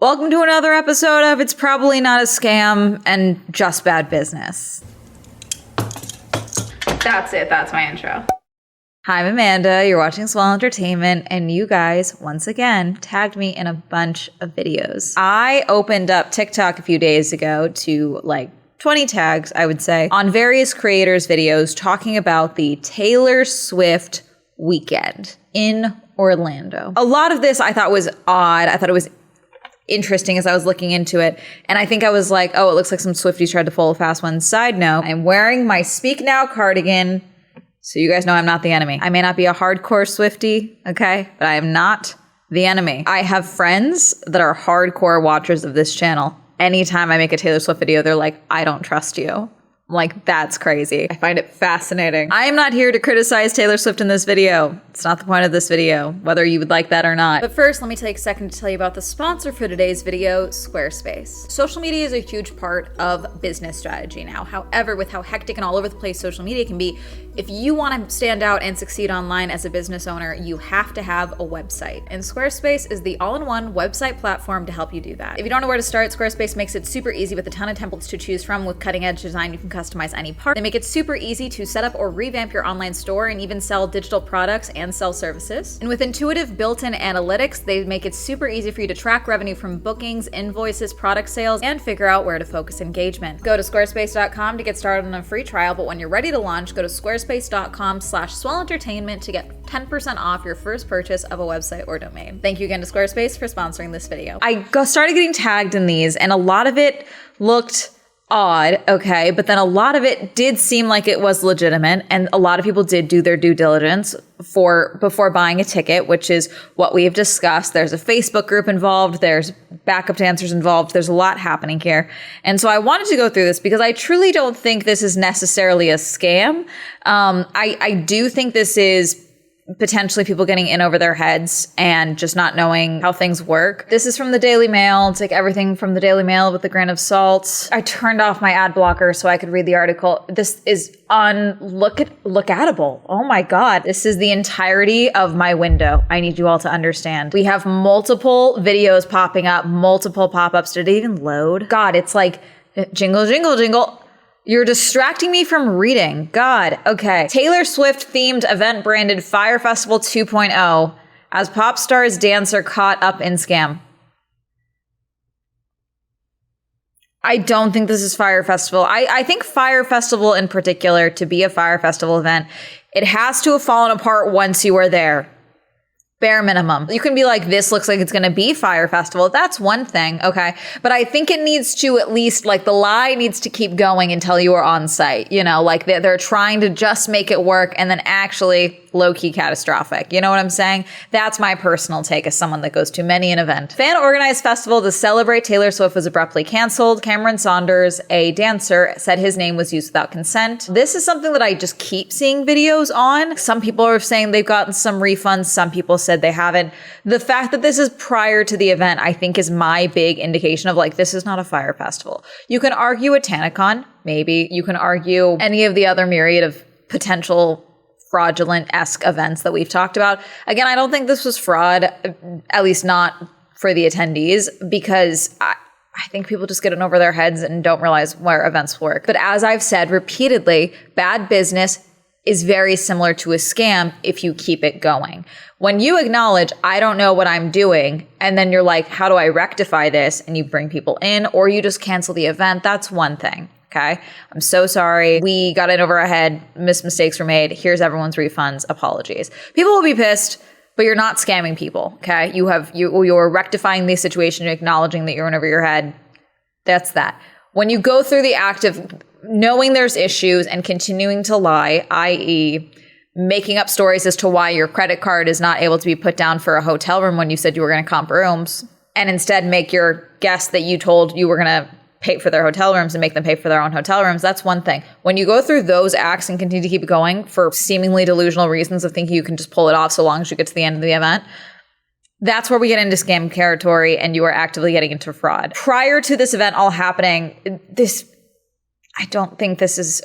Welcome to another episode of It's Probably Not a Scam and Just Bad Business. That's it. That's my intro. Hi, I'm Amanda. You're watching Swell Entertainment, and you guys, once again, tagged me in a bunch of videos. I opened up TikTok a few days ago to 20 tags, I would say, on various creators' videos talking about the Taylor Swift weekend in Orlando. A lot of this I thought was odd. I thought it was interesting as I was looking into it. And I think I was like, oh, it looks like some Swifties tried to pull a fast one. Side note, I'm wearing my Speak Now cardigan, so you guys know I'm not the enemy. I may not be a hardcore Swiftie, okay? But I am not the enemy. I have friends that are hardcore watchers of this channel. Anytime I make a Taylor Swift video, they're like, I don't trust you. I'm like, that's crazy. I find it fascinating. I am not here to criticize Taylor Swift in this video. It's not the point of this video, whether you would like that or not. But first, let me take a second to tell you about the sponsor for today's video, Squarespace. Social media is a huge part of business strategy now. However, with how hectic and all over the place social media can be, if you want to stand out and succeed online as a business owner, you have to have a website. And Squarespace is the all-in-one website platform to help you do that. If you don't know where to start, Squarespace makes it super easy with a ton of templates to choose from. With cutting-edge design, you can customize any part. They make it super easy to set up or revamp your online store and even sell digital products and sell services. And with intuitive built-in analytics, they make it super easy for you to track revenue from bookings, invoices, product sales, and figure out where to focus engagement. Go to squarespace.com to get started on a free trial, but when you're ready to launch, go to squarespace.com/swellentertainment to get 10% off your first purchase of a website or domain. Thank you again to Squarespace for sponsoring this video. I started getting tagged in these, and a lot of it looked odd, okay, but then a lot of it did seem like it was legitimate, and a lot of people did do their due diligence before buying a ticket, which is what we have discussed. There's a Facebook group involved, there's backup dancers involved, there's a lot happening here. And so I wanted to go through this because I truly don't think this is necessarily a scam. I do think this is potentially people getting in over their heads and just not knowing how things work. This is from the Daily Mail. Take everything from the Daily Mail with a grain of salt. I turned off my ad blocker so I could read the article. This is lookatable. Oh my God. This is the entirety of my window. I need you all to understand. We have multiple videos popping up, multiple pop-ups. Did it even load? God, it's like jingle, jingle, jingle. You're distracting me from reading. God. Okay. Taylor Swift themed event branded Fyre Festival 2.0 as pop stars dancer caught up in scam. I don't think this is Fyre Festival. I think Fyre Festival in particular, to be a Fyre Festival event, it has to have fallen apart once you were there. Bare minimum. You can be like, this looks like it's going to be Fyre Festival. That's one thing, okay? But I think it needs to at least, the lie needs to keep going until you are on site. You know, they're trying to just make it work and then actually low-key catastrophic. You know what I'm saying? That's my personal take as someone that goes to many an event. Fan-organized festival to celebrate Taylor Swift was abruptly canceled. Cam Saunders, a dancer, said his name was used without consent. This is something that I just keep seeing videos on. Some people are saying they've gotten some refunds. Some people said they haven't. The fact that this is prior to the event, I think, is my big indication of this is not a Fyre Festival. You can argue a TanaCon, maybe. You can argue any of the other myriad of potential fraudulent-esque events that we've talked about. Again, I don't think this was fraud, at least not for the attendees, because I think people just get in over their heads and don't realize where events work. But as I've said repeatedly, bad business is very similar to a scam if you keep it going. When you acknowledge, I don't know what I'm doing, and then you're like, how do I rectify this? And you bring people in, or you just cancel the event, that's one thing. Okay. I'm so sorry. We got in over our head. Mistakes were made. Here's everyone's refunds. Apologies. People will be pissed, but you're not scamming people. Okay. You're rectifying the situation, acknowledging that you're in over your head. That's that. When you go through the act of knowing there's issues and continuing to lie, i.e., making up stories as to why your credit card is not able to be put down for a hotel room when you said you were going to comp rooms, and instead make your guests that you told you were going to pay for their hotel rooms and make them pay for their own hotel rooms, that's one thing. When you go through those acts and continue to keep going for seemingly delusional reasons of thinking you can just pull it off so long as you get to the end of the event, that's where we get into scam territory and you are actively getting into fraud. Prior to this event all happening, I don't think this is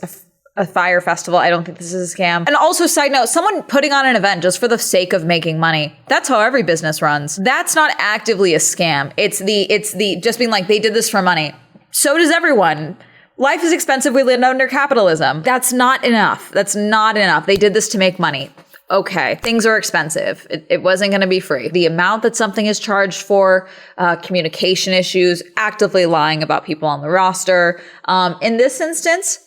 a Fyre Festival. I don't think this is a scam. And also, side note, someone putting on an event just for the sake of making money. That's how every business runs. That's not actively a scam. It's the just being like, they did this for money. So does everyone. Life is expensive. We live under capitalism. That's not enough. That's not enough. They did this to make money. Okay, things are expensive. It wasn't going to be free. The amount that something is charged for, communication issues, actively lying about people on the roster. In this instance,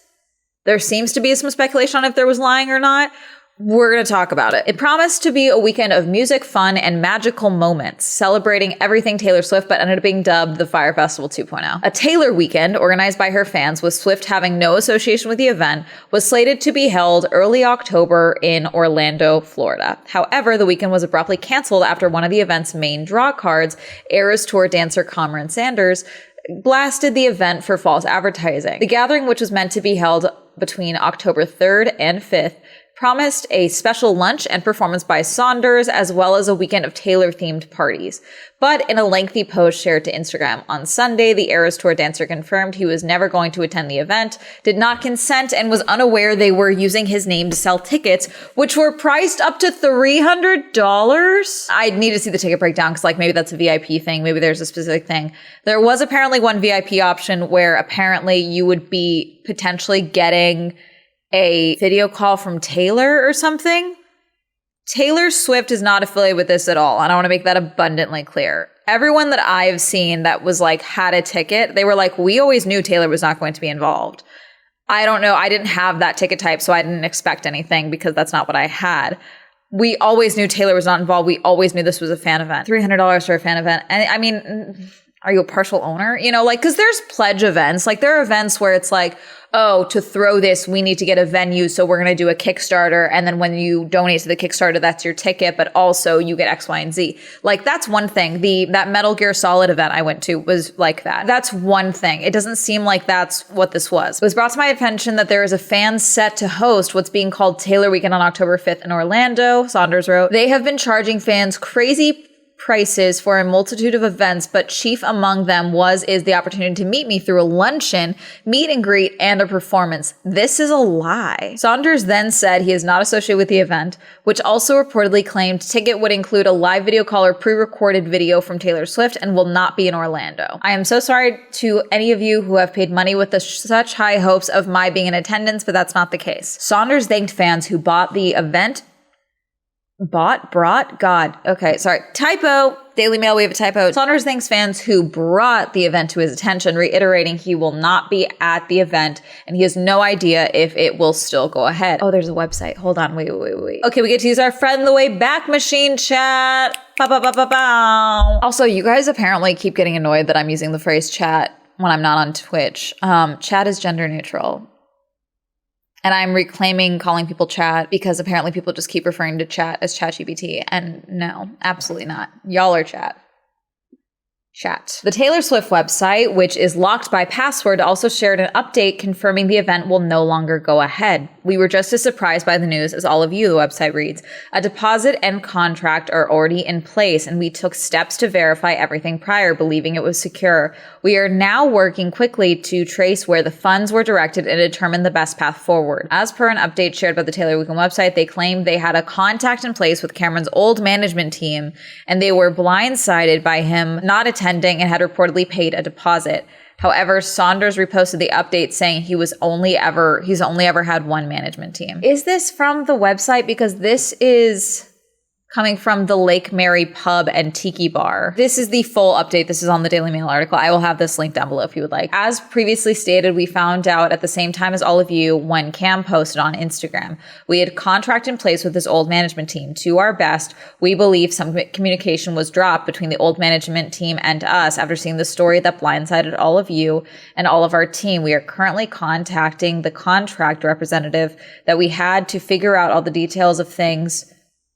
there seems to be some speculation on if there was lying or not. We're going to talk about it. It promised to be a weekend of music, fun, and magical moments, celebrating everything Taylor Swift, but ended up being dubbed the Fyre Festival 2.0. A Taylor weekend organized by her fans, with Swift having no association with the event, was slated to be held early October in Orlando, Florida. However, the weekend was abruptly canceled after one of the event's main draw cards, Eras Tour dancer Cam Saunders, blasted the event for false advertising. The gathering, which was meant to be held between October 3rd and 5th, promised a special lunch and performance by Saunders, as well as a weekend of Taylor-themed parties. But in a lengthy post shared to Instagram on Sunday, the Eras Tour dancer confirmed he was never going to attend the event, did not consent, and was unaware they were using his name to sell tickets, which were priced up to $300. I need to see the ticket breakdown, because maybe that's a VIP thing. Maybe there's a specific thing. There was apparently one VIP option where apparently you would be potentially getting a video call from Taylor or something. Taylor Swift is not affiliated with this at all. And I want to make that abundantly clear. Everyone that I've seen that was had a ticket, they were like, we always knew Taylor was not going to be involved. I don't know. I didn't have that ticket type, so I didn't expect anything because that's not what I had. We always knew Taylor was not involved. We always knew this was a fan event. $300 for a fan event. And I mean, are you a partial owner? Because there's pledge events. There are events where it's oh, to throw this, we need to get a venue, so we're going to do a Kickstarter. And then when you donate to the Kickstarter, that's your ticket, but also you get X, Y, and Z. That's one thing. That Metal Gear Solid event I went to was like that. That's one thing. It doesn't seem like that's what this was. It was brought to my attention that there is a fan set to host what's being called Taylor Weekend on October 5th in Orlando, Saunders wrote. They have been charging fans crazy prices for a multitude of events, but chief among them is the opportunity to meet me through a luncheon, meet and greet, and a performance. This is a lie. Saunders then said he is not associated with the event, which also reportedly claimed ticket would include a live video call or pre-recorded video from Taylor Swift and will not be in Orlando. I am so sorry to any of you who have paid money with such high hopes of my being in attendance, but that's not the case. Saunders thanked fans who bought the event Typo. Daily Mail, we have a typo. Saunders thanks fans who brought the event to his attention, reiterating he will not be at the event and he has no idea if it will still go ahead. Oh, there's a website. Hold on. Wait. Okay, we get to use our friend the way back machine chat. Also, you guys apparently keep getting annoyed that I'm using the phrase chat when I'm not on Twitch. Chat is gender neutral. And I'm reclaiming calling people chat because apparently people just keep referring to chat as ChatGPT. And no, absolutely not. Y'all are chat. The Taylor Swift website, which is locked by password, also shared an update confirming the event will no longer go ahead. We were just as surprised by the news as all of you, the website reads. A deposit and contract are already in place, and we took steps to verify everything prior, believing it was secure. We are now working quickly to trace where the funds were directed and determine the best path forward. As per an update shared by the Taylor Weekend website, they claimed they had a contact in place with Cameron's old management team, and they were blindsided by him not attending and had reportedly paid a deposit. However, Saunders reposted the update saying he's only ever had one management team. Is this from the website? Because this is coming from the Lake Mary Pub and Tiki Bar. This is the full update. This is on the Daily Mail article. I will have this linked down below if you would like. As previously stated, we found out at the same time as all of you when Cam posted on Instagram. We had contract in place with this old management team. To our best, we believe some communication was dropped between the old management team and us after seeing the story that blindsided all of you and all of our team. We are currently contacting the contract representative that we had to figure out all the details of things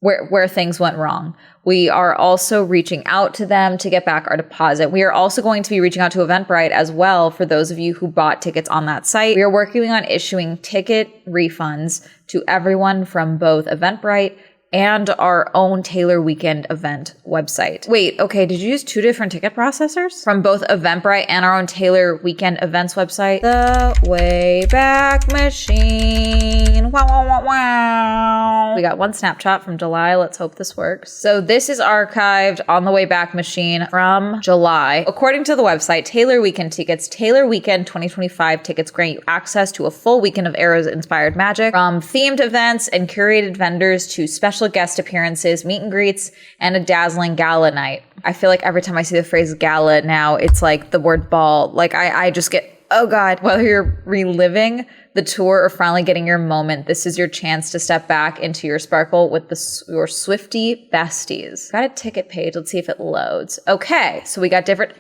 where things went wrong. We are also reaching out to them to get back our deposit. We are also going to be reaching out to Eventbrite as well for those of you who bought tickets on that site. We are working on issuing ticket refunds to everyone from both Eventbrite and our own Taylor Weekend event website. Wait, okay, did you use 2 different ticket processors? From both Eventbrite and our own Taylor Weekend events website? The Wayback Machine. Wow, wow, wow, wow. We got one snapshot from July. Let's hope this works. So this is archived on the Wayback Machine from July. According to the website, Taylor Weekend tickets, Taylor Weekend 2025 tickets grant you access to a full weekend of Eras-inspired magic, from themed events and curated vendors to special guest appearances, meet and greets, and a dazzling gala night. I feel like every time I see the phrase gala now, it's like the word ball. Like I just get, oh God. Whether you're reliving the tour or finally getting your moment, this is your chance to step back into your sparkle with your Swiftie besties. Got a ticket page. Let's see if it loads. Okay, so we got different...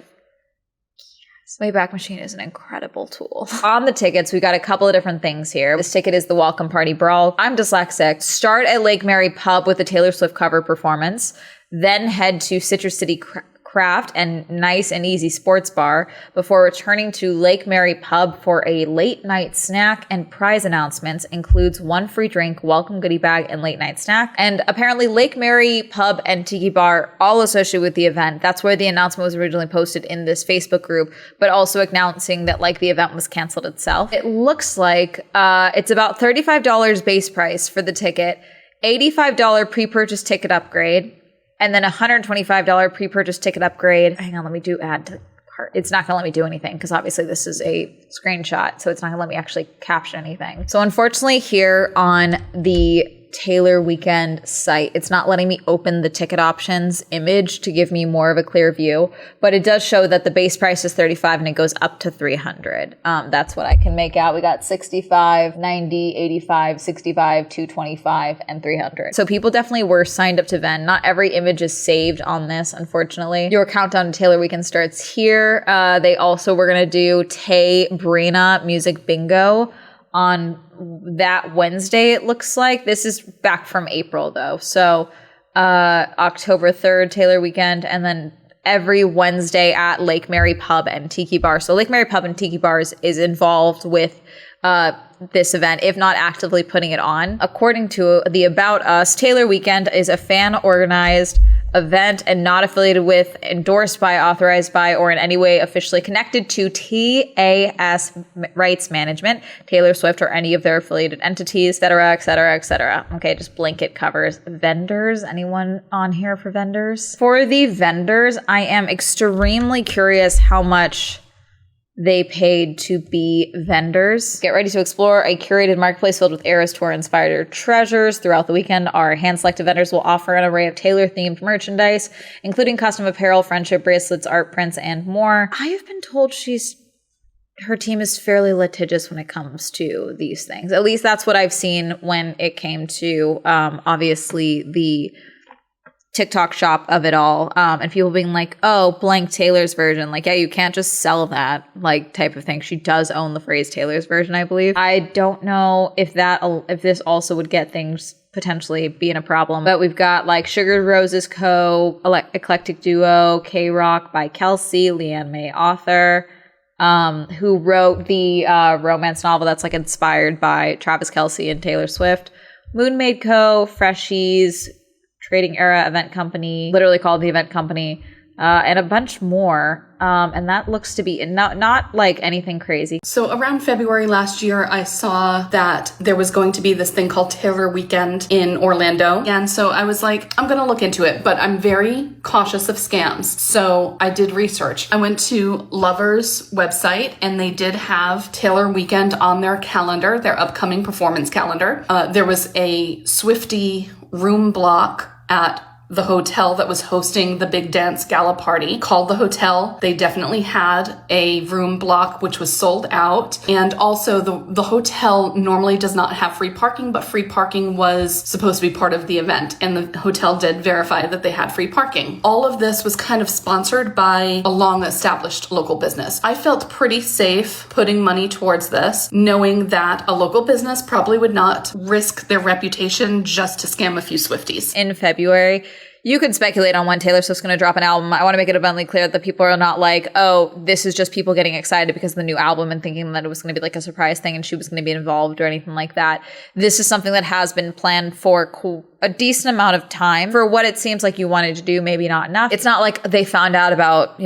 Wayback Machine is an incredible tool. On the tickets, we got a couple of different things here. This ticket is the Welcome Party Brawl. I'm dyslexic. Start at Lake Mary Pub with a Taylor Swift cover performance. Then head to Citrus City Craft and Nice and Easy Sports Bar before returning to Lake Mary Pub for a late night snack, and prize announcements includes 1 free drink, welcome goodie bag, and late night snack. And apparently Lake Mary Pub and Tiki Bar all associated with the event. That's where the announcement was originally posted in this Facebook group, but also announcing that like the event was canceled itself. It looks like it's about $35 base price for the ticket, $85 pre-purchase ticket upgrade, and then $125 pre-purchase ticket upgrade. Hang on, let me do add to cart. It's not going to let me do anything because obviously this is a screenshot, so it's not going to let me actually caption anything. So unfortunately here on the Taylor Weekend site, it's not letting me open the ticket options image to give me more of a clear view, but it does show that the base price is $35 and it goes up to $300. That's what I can make out. We got $65, $90, $85, $65, $225, and $300. So people definitely were signed up to Ven. Not every image is saved on this, unfortunately. Your countdown to Taylor Weekend starts here. They also were going to do Tay Brina Music Bingo on that Wednesday, it looks like. This is back from April, though. So October 3rd, Taylor Weekend, and then every Wednesday at Lake Mary Pub and Tiki Bar. So Lake Mary Pub and Tiki Bars is involved with this event, if not actively putting it on. According to the About Us, Taylor Weekend is a fan-organized event and not affiliated with, endorsed by, authorized by, or in any way officially connected to TAS Rights Management, Taylor Swift, or any of their affiliated entities, etc., etc., etc. Okay, just blanket covers. Vendors? Anyone on here for vendors? For the vendors, I am extremely curious how much they paid to be vendors. Get ready to explore a curated marketplace filled with Eras Tour inspired treasures. Throughout the weekend, our hand-selected vendors will offer an array of Taylor-themed merchandise, including custom apparel, friendship bracelets, art prints, and more. I have been told her team is fairly litigious when it comes to these things. At least that's what I've seen when it came to, obviously, the TikTok shop of it all, and people being like, oh, blank Taylor's version. Like, yeah, you can't just sell that, like, type of thing. She does own the phrase Taylor's version, I believe. I don't know if this also would get things potentially being a problem, but we've got like Sugar Roses Co., Eclectic Duo, K-Rock by Kelsey, Leanne May author, who wrote the romance novel that's like inspired by Travis Kelce and Taylor Swift, Moonmaid Co., Freshies, Trading Era Event Company, literally called the Event Company, and a bunch more. And that looks to be not like anything crazy. So around February last year, I saw that there was going to be this thing called Taylor Weekend in Orlando. And so I was like, I'm going to look into it, but I'm very cautious of scams. So I did research. I went to Lover's website and they did have Taylor Weekend on their calendar, their upcoming performance calendar. There was a Swiftie room block at the hotel that was hosting the big dance gala party. Called the hotel. They definitely had a room block which was sold out. And also the hotel normally does not have free parking, but free parking was supposed to be part of the event. And the hotel did verify that they had free parking. All of this was kind of sponsored by a long established local business. I felt pretty safe putting money towards this, knowing that a local business probably would not risk their reputation just to scam a few Swifties. In February, You can speculate on when Taylor Swift's going to drop an album. I want to make it abundantly clear that people are not like, oh, this is just people getting excited because of the new album and thinking that it was going to be like a surprise thing and she was going to be involved or anything like that. This is something that has been planned for a decent amount of time for what it seems like you wanted to do, maybe not enough. It's not like they found out about,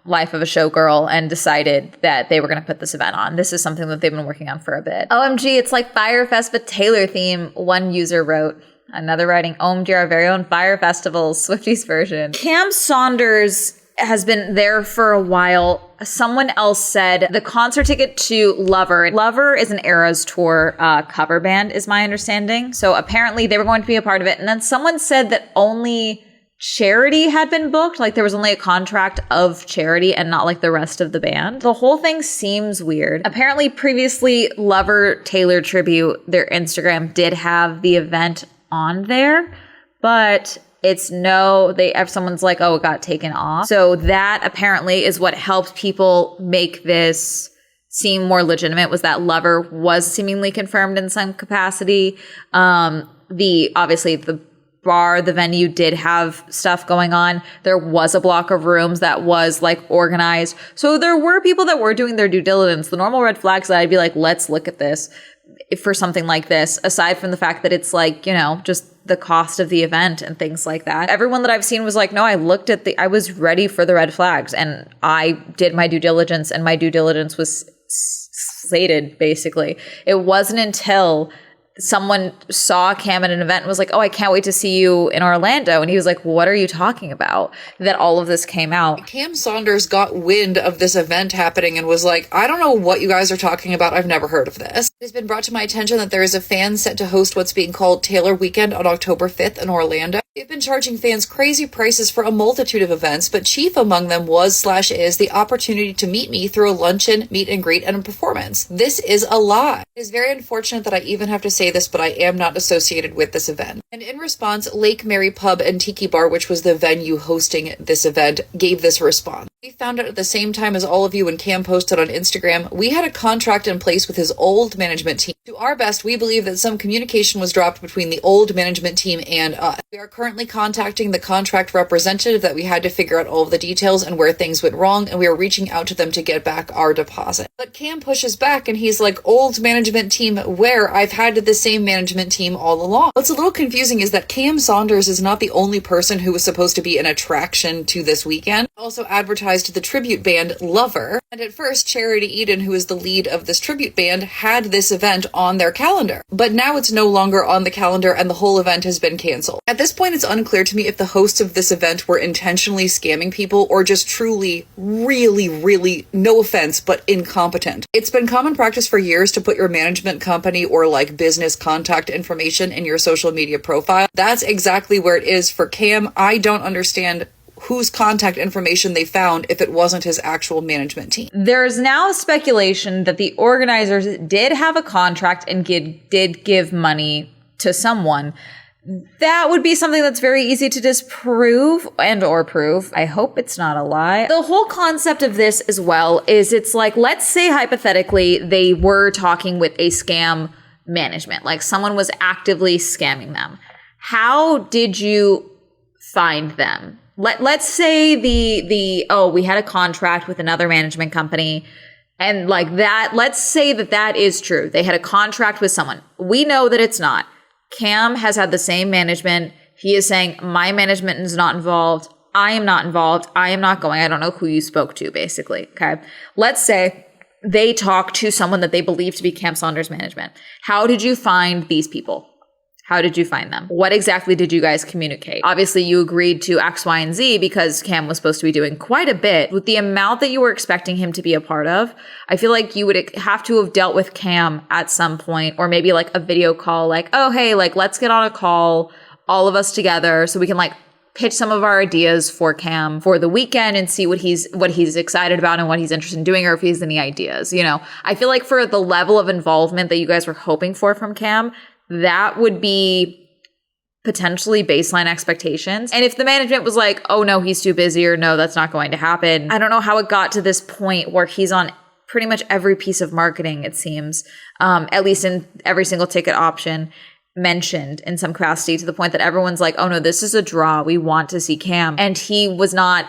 Life of a Showgirl and decided that they were going to put this event on. This is something that they've been working on for a bit. OMG, it's like Fyre Fest but Taylor theme, one user wrote. Another writing, OMG, our very own Fyre Festival, Swifties version. Cam Saunders has been there for a while. Someone else said the concert ticket to Lover. Lover is an Eras Tour cover band, is my understanding. So apparently they were going to be a part of it. And then someone said that only Charity had been booked. Like there was only a contract of Charity and not like the rest of the band. The whole thing seems weird. Apparently previously Lover Taylor Tribute, their Instagram did have the event on there, but someone's like, oh, it got taken off. So that apparently is what helped people make this seem more legitimate, was that Lover was seemingly confirmed in some capacity. Obviously the bar, the venue did have stuff going on. There was a block of rooms that was like organized. So there were people that were doing their due diligence. The normal red flags that I'd be like, let's look at this for something like this, aside from the fact that it's like, just the cost of the event and things like that. Everyone that I've seen was like, no, I was ready for the red flags and I did my due diligence, and my due diligence was slated, basically. It wasn't until someone saw Cam at an event and was like, oh, I can't wait to see you in Orlando. And he was like, what are you talking about? That all of this came out. Cam Saunders got wind of this event happening and was like, I don't know what you guys are talking about. I've never heard of this. It has been brought to my attention that there is a fan set to host what's being called Taylor Weekend on October 5th in Orlando. They've been charging fans crazy prices for a multitude of events, but chief among them was/is the opportunity to meet me through a luncheon, meet and greet, and a performance. This is a lie. It is very unfortunate that I even have to say this, but I am not associated with this event. And in response, Lake Mary Pub and Tiki Bar, which was the venue hosting this event, gave this response. We found out at the same time as all of you when Cam posted on Instagram, we had a contract in place with his old management team. To our best, we believe that some communication was dropped between the old management team and us. We are currently contacting the contract representative that we had to figure out all of the details and where things went wrong, and we are reaching out to them to get back our deposit. But Cam pushes back and he's like, old management team where? I've had the same management team all along. What's a little confusing is that Cam Saunders is not the only person who was supposed to be an attraction to this weekend. Also advertised the tribute band Lover, and at first Charity Eden, who is the lead of this tribute band, had this event on their calendar. But now it's no longer on the calendar and the whole event has been canceled. At this point, it's unclear to me if the hosts of this event were intentionally scamming people or just truly, really, no offense, but incompetent. It's been common practice for years to put your management company or like business contact information in your social media profile. That's exactly where it is for Cam. I don't understand whose contact information they found if it wasn't his actual management team. There is now speculation that the organizers did have a contract and did give money to someone. That would be something that's very easy to disprove or prove. I hope it's not a lie. The whole concept of this as well is it's like, let's say hypothetically they were talking with a scam management, like someone was actively scamming them. How did you find them? Let's say we had a contract with another management company and like that, let's say that is true. They had a contract with someone. We know that it's not. Cam has had the same management. He is saying, my management is not involved. I am not involved. I am not going. I don't know who you spoke to, basically. Okay. Let's say they talked to someone that they believe to be Cam Saunders' management. How did you find these people? How did you find them? What exactly did you guys communicate? Obviously, you agreed to X, Y, and Z because Cam was supposed to be doing quite a bit. With the amount that you were expecting him to be a part of, I feel like you would have to have dealt with Cam at some point, or maybe like a video call, like, oh, hey, like, let's get on a call, all of us together, so we can like pitch some of our ideas for Cam for the weekend and see what he's excited about and what he's interested in doing, or if he has any ideas. I feel like for the level of involvement that you guys were hoping for from Cam, that would be potentially baseline expectations. And if the management was like, oh no, he's too busy, or no, that's not going to happen. I don't know how it got to this point where he's on pretty much every piece of marketing, it seems, at least in every single ticket option. mentioned in some capacity to the point that everyone's like, oh no, this is a draw. We want to see Cam. And he was not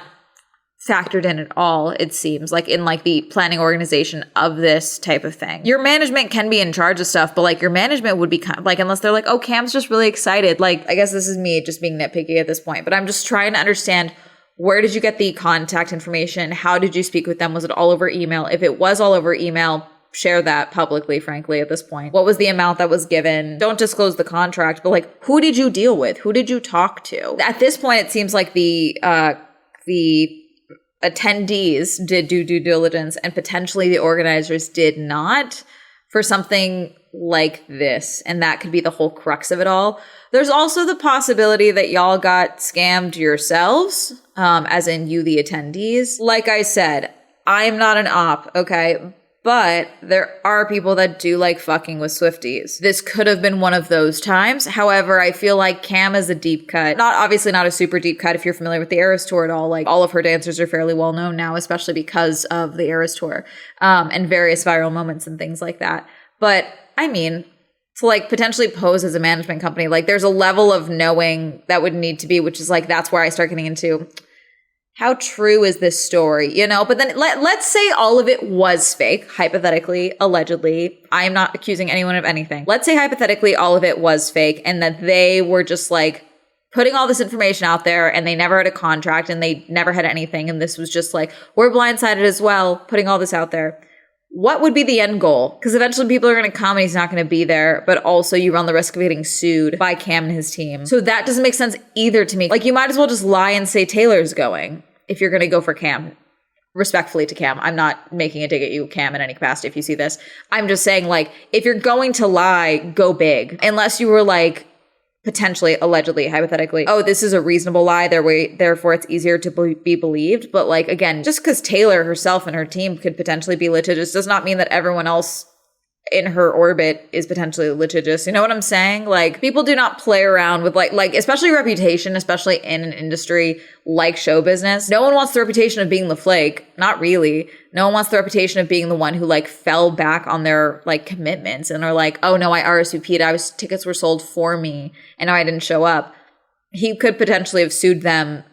factored in at all, it seems, like in like the planning organization of this type of thing. Your management can be in charge of stuff, but like your management would be kind of like, unless they're like, oh, Cam's just really excited. Like, I guess this is me just being nitpicky at this point, but I'm just trying to understand, where did you get the contact information? How did you speak with them? Was it all over email? If it was all over email, share that publicly, frankly, at this point. What was the amount that was given? Don't disclose the contract, but like, who did you deal with? Who did you talk to? At this point, it seems like the attendees did do due diligence and potentially the organizers did not for something like this. And that could be the whole crux of it all. There's also the possibility that y'all got scammed yourselves, as in you, the attendees. Like I said, I'm not an op, okay? But there are people that do like fucking with Swifties. This could have been one of those times. However, I feel like Cam is a deep cut. Obviously not a super deep cut if you're familiar with the Eras Tour at all. Like all of her dancers are fairly well known now, especially because of the Eras Tour, and various viral moments and things like that. But I mean, to like potentially pose as a management company, like there's a level of knowing that would need to be, which is like, that's where I start getting into, how true is this story, you know? But then let's say all of it was fake, hypothetically, allegedly. I am not accusing anyone of anything. Let's say hypothetically all of it was fake and that they were just like putting all this information out there and they never had a contract and they never had anything. And this was just like, we're blindsided as well, putting all this out there. What would be the end goal? Because eventually people are going to come and he's not going to be there, but also you run the risk of getting sued by Cam and his team. So that doesn't make sense either to me. Like you might as well just lie and say Taylor's going if you're going to go for Cam. Respectfully to Cam. I'm not making a dig at you, Cam, in any capacity if you see this. I'm just saying, like, if you're going to lie, go big. Unless you were like, potentially, allegedly, hypothetically, oh, this is a reasonable lie, therefore it's easier to be believed. But like, again, just because Taylor herself and her team could potentially be litigious does not mean that everyone else in her orbit is potentially litigious. You know what I'm saying? Like, people do not play around with like especially reputation, especially in an industry like show business. No one wants the reputation of being the flake. Not really. No one wants the reputation of being the one who like fell back on their like commitments and are like, oh no, I RSVP'd. Tickets were sold for me and now I didn't show up. He could potentially have sued them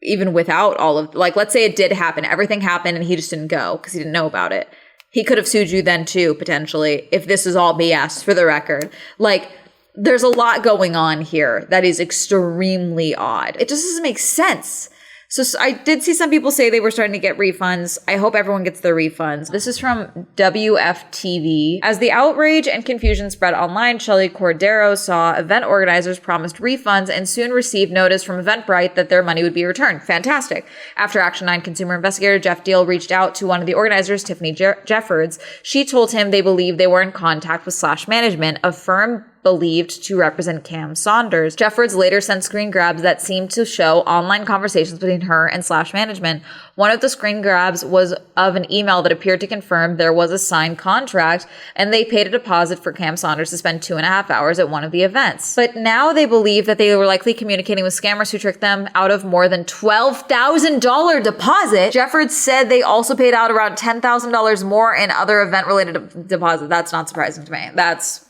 even without all of, like, let's say it did happen. Everything happened and he just didn't go because he didn't know about it. He could have sued you then too, potentially, if this is all BS, for the record. Like, there's a lot going on here that is extremely odd. It just doesn't make sense. So I did see some people say they were starting to get refunds. I hope everyone gets their refunds. This is from WFTV. As the outrage and confusion spread online, Shelley Cordero saw event organizers promised refunds and soon received notice from Eventbrite that their money would be returned. Fantastic. After Action 9 consumer investigator Jeff Deal reached out to one of the organizers, Tiffany Jeffords, she told him they believed they were in contact with Slash Management, a firm believed to represent Cam Saunders. Jeffords later sent screen grabs that seemed to show online conversations between her and Slash Management. One of the screen grabs was of an email that appeared to confirm there was a signed contract and they paid a deposit for Cam Saunders to spend 2.5 hours at one of the events. But now they believe that they were likely communicating with scammers who tricked them out of more than $12,000 deposit. Jeffords said they also paid out around $10,000 more in other event-related deposits. That's not surprising to me. That's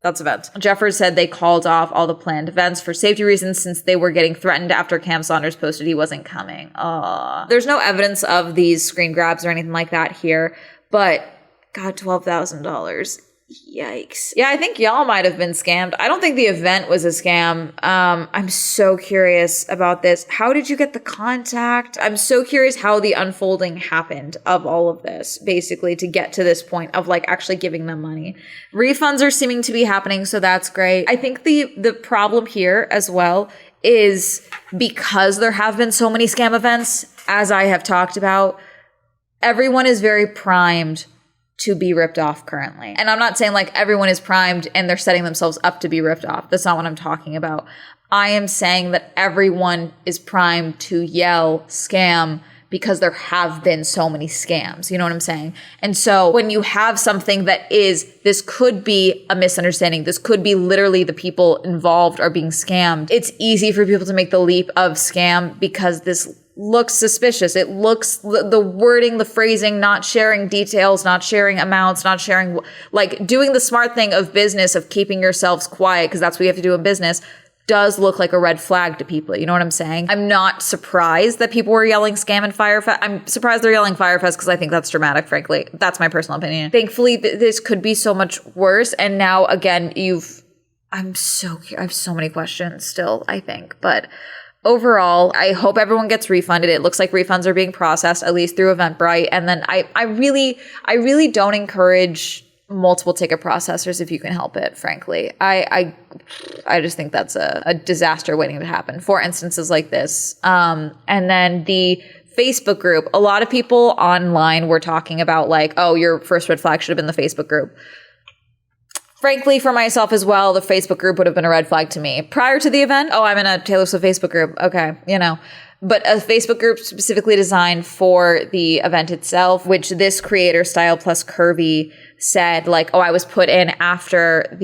events. Jeffords said they called off all the planned events for safety reasons since they were getting threatened after Cam Saunders posted he wasn't coming. There's no evidence of these screen grabs or anything like that here, but God, $12,000. Yikes. Yeah, I think y'all might have been scammed. I don't think the event was a scam. I'm so curious about this. How did you get the contact? I'm so curious how the unfolding happened of all of this, basically, to get to this point of like actually giving them money. Refunds are seeming to be happening, so that's great. I think the problem here as well is because there have been so many scam events, as I have talked about, everyone is very primed to be ripped off currently. And I'm not saying like everyone is primed and they're setting themselves up to be ripped off. That's not what I'm talking about. I am saying that everyone is primed to yell scam because there have been so many scams. You know what I'm saying? And so when you have something that is, this could be a misunderstanding. This could be literally the people involved are being scammed. It's easy for people to make the leap of scam because this looks suspicious. It looks, the wording, the phrasing, not sharing details, not sharing amounts, not sharing, like doing the smart thing of business, of keeping yourselves quiet, because that's what you have to do in business, does look like a red flag to people. You know what I'm saying? I'm not surprised that people were yelling scam and Fyre Fest. I'm surprised they're yelling Fyre Fest because I think that's dramatic, frankly. That's my personal opinion. Thankfully, this could be so much worse. And now, again, I have so many questions still, I think. But overall, I hope everyone gets refunded. It looks like refunds are being processed, at least through Eventbrite. And then I really don't encourage multiple ticket processors if you can help it, frankly. I just think that's a disaster waiting to happen for instances like this. And then the Facebook group, a lot of people online were talking about like, oh, your first red flag should have been the Facebook group. Frankly, for myself as well, the Facebook group would have been a red flag to me. Prior to the event, oh, I'm in a Taylor Swift Facebook group. Okay, But a Facebook group specifically designed for the event itself, which this creator, Style Plus Curvy, said like, oh, I was put in after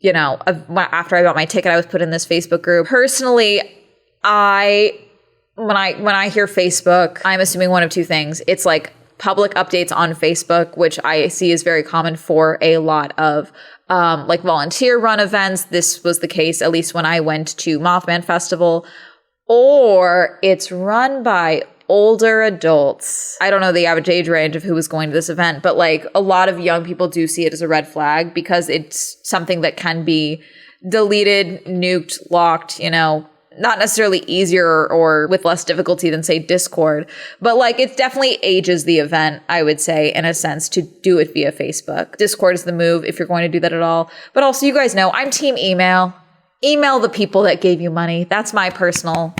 after I bought my ticket, I was put in this Facebook group. Personally, when I hear Facebook, I'm assuming one of two things. It's like public updates on Facebook, which I see is very common for a lot of like volunteer run events. This was the case, at least when I went to Mothman Festival. Or it's run by older adults. I don't know the average age range of who was going to this event, but like a lot of young people do see it as a red flag because it's something that can be deleted, nuked, locked, not necessarily easier or with less difficulty than say Discord, but like it definitely ages the event, I would say, in a sense, to do it via Facebook. Discord is the move if you're going to do that at all. But also, you guys know, I'm team email. Email the people that gave you money. It's my personal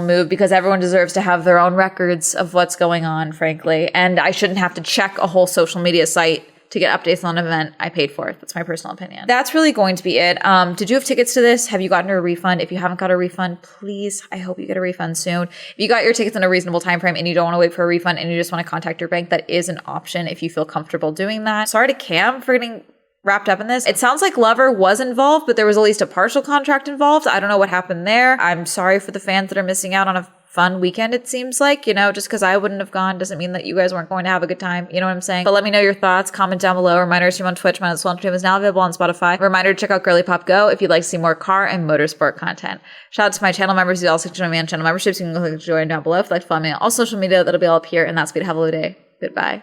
move because everyone deserves to have their own records of what's going on, frankly. And I shouldn't have to check a whole social media site to get updates on an event I paid for. That's my personal opinion. That's really going to be it. Did you have tickets to this? Have you gotten a refund? If you haven't got a refund, please, I hope you get a refund soon. If you got your tickets in a reasonable time frame and you don't want to wait for a refund and you just want to contact your bank, that is an option if you feel comfortable doing that. Sorry to Cam for getting wrapped up in this. It sounds like Lover was involved, but there was at least a partial contract involved. I don't know what happened there. I'm sorry for the fans that are missing out on a fun weekend, it seems like. Just because I wouldn't have gone doesn't mean that you guys weren't going to have a good time. You know what I'm saying? But let me know your thoughts. Comment down below. Reminder to stream on Twitch. My Swell Entertainment is now available on Spotify. Reminder to check out Girly Pop Go if you'd like to see more car and motorsport content. Shout out to my channel members who also join me on channel memberships. You can click join down below if you'd like to follow me on all social media. That'll be all up here. And that's been Have a Lovely Day. Goodbye.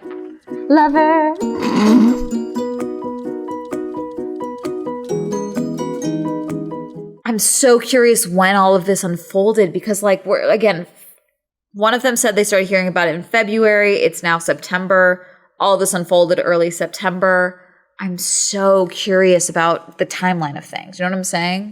Lover. I'm so curious when all of this unfolded because one of them said they started hearing about it in February. It's now September. All of this unfolded early September. I'm so curious about the timeline of things. You know what I'm saying?